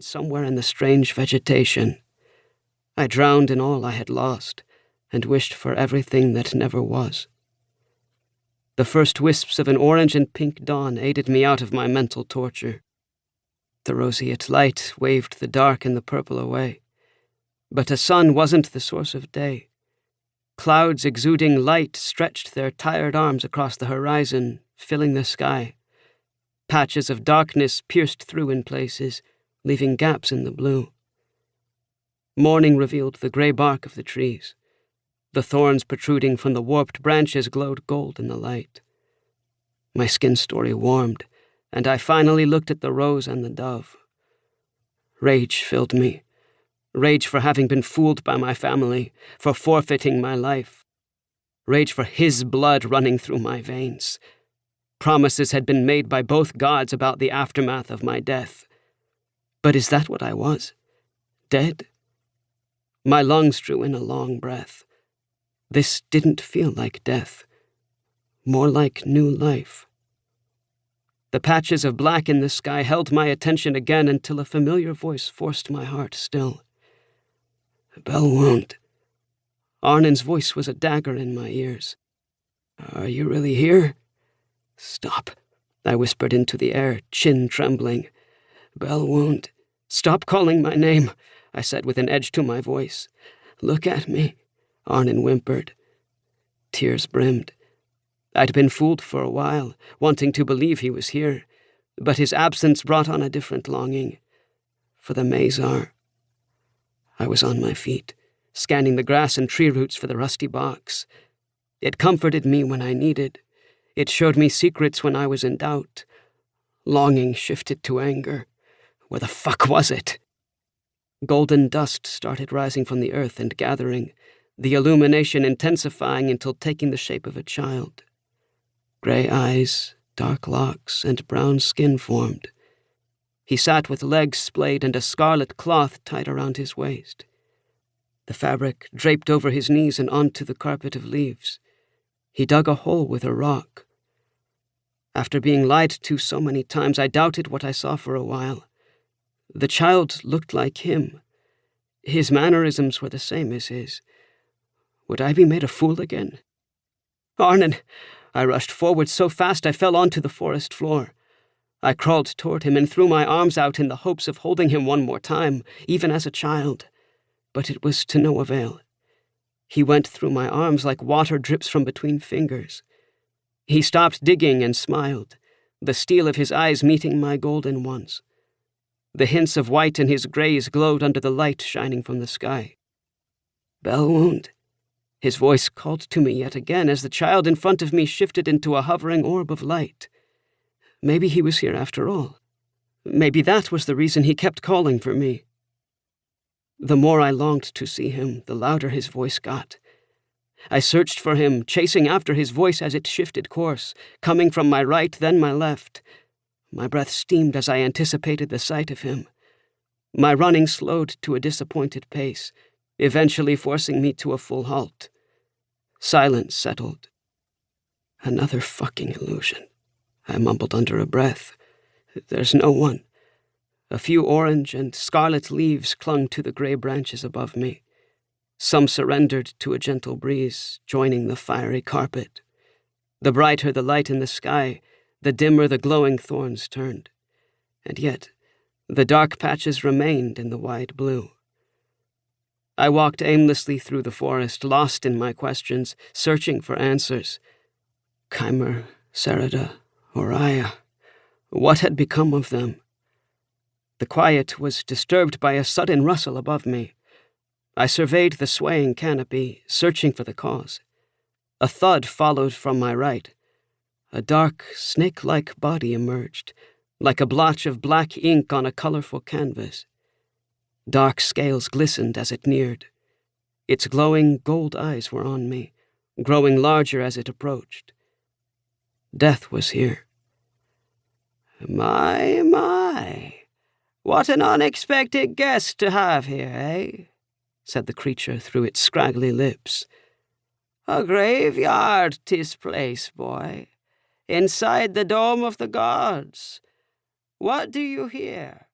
somewhere in the strange vegetation. I drowned in all I had lost, and wished for everything that never was. The first wisps of an orange and pink dawn aided me out of my mental torture. The roseate light waved the dark and the purple away. But a sun wasn't the source of day. Clouds exuding light stretched their tired arms across the horizon, filling the sky. Patches of darkness pierced through in places, leaving gaps in the blue. Morning revealed the gray bark of the trees. The thorns protruding from the warped branches glowed gold in the light. My skin story warmed, and I finally looked at the rose and the dove. Rage filled me. Rage for having been fooled by my family, for forfeiting my life. Rage for his blood running through my veins. Promises had been made by both gods about the aftermath of my death. But is that what I was? Dead? My lungs drew in a long breath. This didn't feel like death. More like new life. The patches of black in the sky held my attention again until a familiar voice forced my heart still. Bellwound. Arnin's voice was a dagger in my ears. Are you really here? Stop, I whispered into the air, chin trembling. Bellwound. Stop calling my name, I said with an edge to my voice. Look at me, Arnin whimpered. Tears brimmed. I'd been fooled for a while, wanting to believe he was here, but his absence brought on a different longing. For the Mazar. I was on my feet, scanning the grass and tree roots for the rusty box. It comforted me when I needed. It showed me secrets when I was in doubt. Longing shifted to anger. Where the fuck was it? Golden dust started rising from the earth and gathering, the illumination intensifying until taking the shape of a child. Gray eyes, dark locks, and brown skin formed. He sat with legs splayed and a scarlet cloth tied around his waist. The fabric draped over his knees and onto the carpet of leaves. He dug a hole with a rock. After being lied to so many times, I doubted what I saw for a while. The child looked like him. His mannerisms were the same as his. Would I be made a fool again? Arnin! I rushed forward so fast I fell onto the forest floor. I crawled toward him and threw my arms out in the hopes of holding him one more time, even as a child. But it was to no avail. He went through my arms like water drips from between fingers. He stopped digging and smiled, the steel of his eyes meeting my golden ones. The hints of white in his grays glowed under the light shining from the sky. Bellwound. His voice called to me yet again as the child in front of me shifted into a hovering orb of light. Maybe he was here after all. Maybe that was the reason he kept calling for me. The more I longed to see him, the louder his voice got. I searched for him, chasing after his voice as it shifted course, coming from my right, then my left. My breath steamed as I anticipated the sight of him. My running slowed to a disappointed pace, eventually forcing me to a full halt. Silence settled. Another fucking illusion, I mumbled under a breath. There's no one. A few orange and scarlet leaves clung to the gray branches above me. Some surrendered to a gentle breeze, joining the fiery carpet. The brighter the light in the sky, the dimmer the glowing thorns turned. And yet, the dark patches remained in the wide blue. I walked aimlessly through the forest, lost in my questions, searching for answers. Chimer, Sereda, Oriah. What had become of them? The quiet was disturbed by a sudden rustle above me. I surveyed the swaying canopy, searching for the cause. A thud followed from my right. A dark, snake-like body emerged, like a blotch of black ink on a colorful canvas. Dark scales glistened as it neared. Its glowing gold eyes were on me, growing larger as it approached. Death was here. My. What an unexpected guest to have here, eh? Said the creature through its scraggly lips. A graveyard, 'tis place, boy. Inside the dome of the gods. What do you hear?